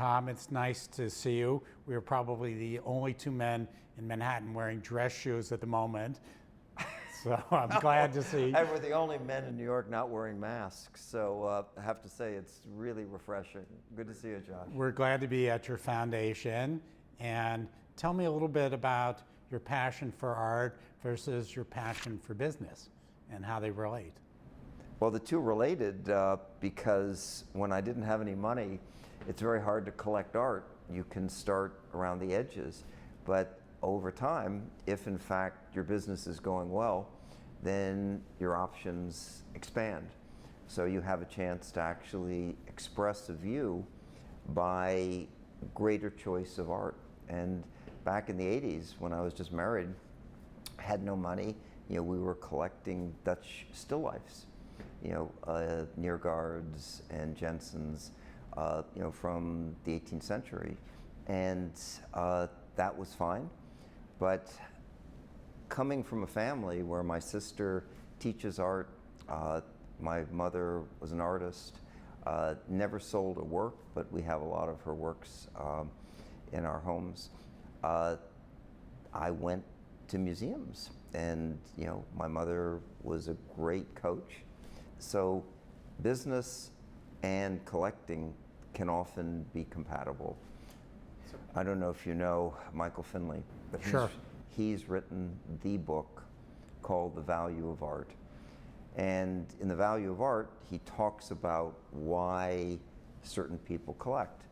Tom, it's nice to see you. We are probably the only two men in Manhattan wearing dress shoes at the moment. So I'm glad to see. And we're the only men in New York not wearing masks. So I have to say it's really refreshing. Good to see you, Josh. We're glad to be at your foundation. And tell me a little bit about your passion for art versus your passion for business and how they relate. Well, the two related because when I didn't have any money, it's very hard to collect art. You can start around the edges, but over time, if in fact your business is going well, then your options expand. So you have a chance to actually express a view by greater choice of art. And back in the 80s, when I was just married, had no money, we were collecting Dutch still lifes. Neergaards and Jensens, from the 18th century. And that was fine. But coming from a family where my sister teaches art, my mother was an artist, never sold a work, but we have a lot of her works in our homes. I went to museums, and my mother was a great coach. So business and collecting can often be compatible. I don't know if you know Michael Finley, but Sure. He's written the book called The Value of Art. And in The Value of Art, he talks about why certain people collect.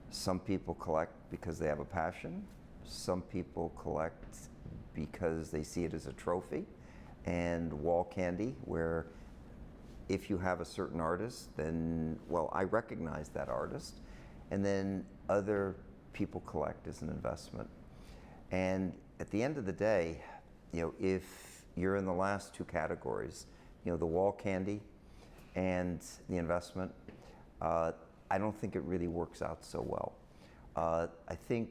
Some people collect because they have a passion. Some people collect because they see it as a trophy and wall candy, where if you have a certain artist, then, well, I recognize that artist. And then other people collect as an investment. And at the end of the day, if you're in the last two categories, the wall candy and the investment, I don't think it really works out so well. I think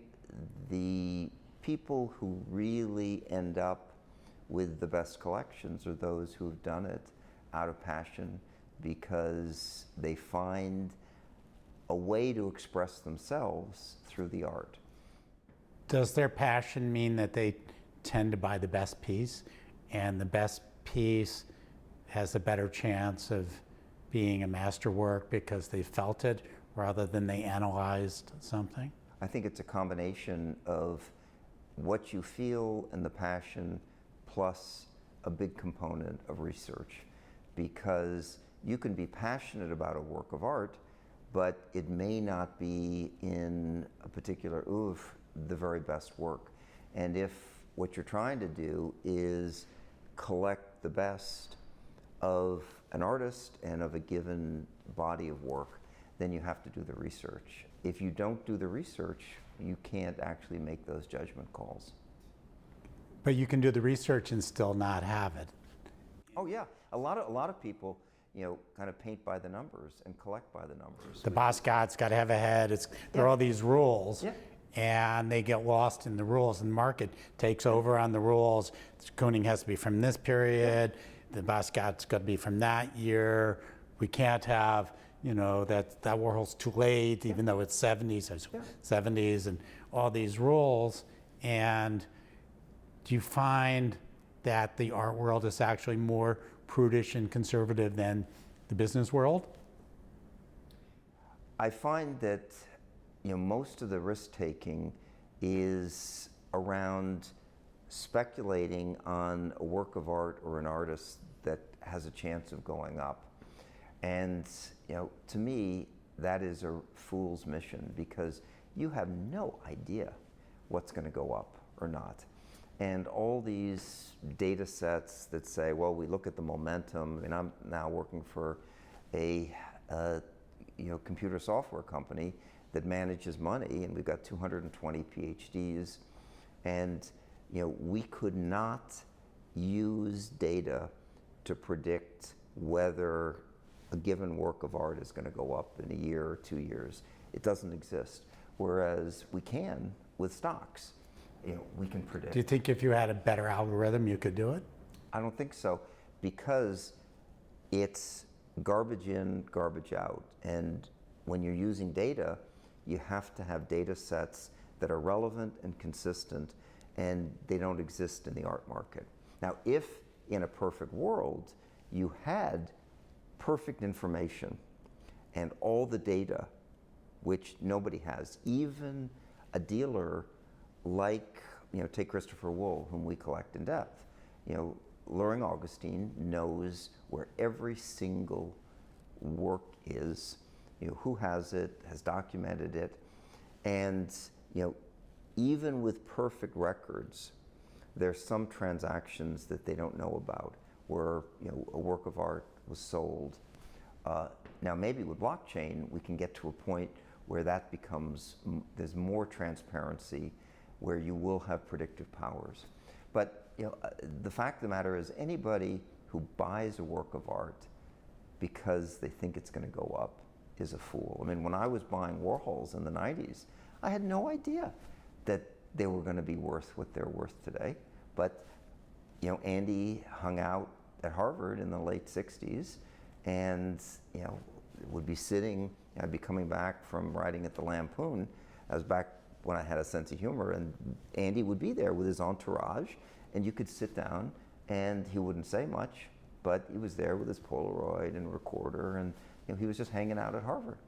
the people who really end up with the best collections are those who have done it out of passion because they find a way to express themselves through the art. Does their passion mean that they tend to buy the best piece, and the best piece has a better chance of being a masterwork because they felt it rather than they analyzed something? I think it's a combination of what you feel and the passion plus a big component of research, because you can be passionate about a work of art, but it may not be in a particular oeuvre the very best work. And if what you're trying to do is collect the best of an artist and of a given body of work, then you have to do the research. If you don't do the research, you can't actually make those judgment calls. But you can do the research and still not have it. Oh yeah, a lot of people, kind of paint by the numbers and collect by the numbers. The Basquiat's got to have a head. There are all these rules, Yeah. and they get lost in the rules, and the market takes over on the rules. Kooning has to be from this period. The Basquiat's got to be from that year. We can't have, that Warhol's too late, even though it's 70s and all these rules. And do you find that the art world is actually more prudish and conservative than the business world? I find that most of the risk taking is around speculating on a work of art or an artist that has a chance of going up. And to me, that is a fool's mission, because you have no idea what's going to go up or not. And all these data sets that say, well, we look at the momentum. I mean, I'm now working for a computer software company that manages money, and we've got 220 PhDs, and we could not use data to predict whether a given work of art is going to go up in a year or 2 years. It doesn't exist. Whereas we can with stocks. We can predict. Do you think if you had a better algorithm, you could do it? I don't think so, because it's garbage in, garbage out. And when you're using data, you have to have data sets that are relevant and consistent, and they don't exist in the art market. Now, if in a perfect world you had perfect information and all the data, which nobody has, even a dealer like, take Christopher Wool, whom we collect in depth. Loring Augustine knows where every single work is, who has it, has documented it, and even with perfect records, there's some transactions that they don't know about, where a work of art was sold. Now maybe with blockchain we can get to a point where that becomes, there's more transparency, where you will have predictive powers. But the fact of the matter is, anybody who buys a work of art because they think it's going to go up is a fool. I mean, when I was buying Warhols in the 90s, I had no idea that they were going to be worth what they're worth today. But Andy hung out at Harvard in the late 60s, and would be sitting, I'd be coming back from writing at the Lampoon. I was back when I had a sense of humor, and Andy would be there with his entourage, and you could sit down, and he wouldn't say much, but he was there with his Polaroid and recorder, and he was just hanging out at Harvard.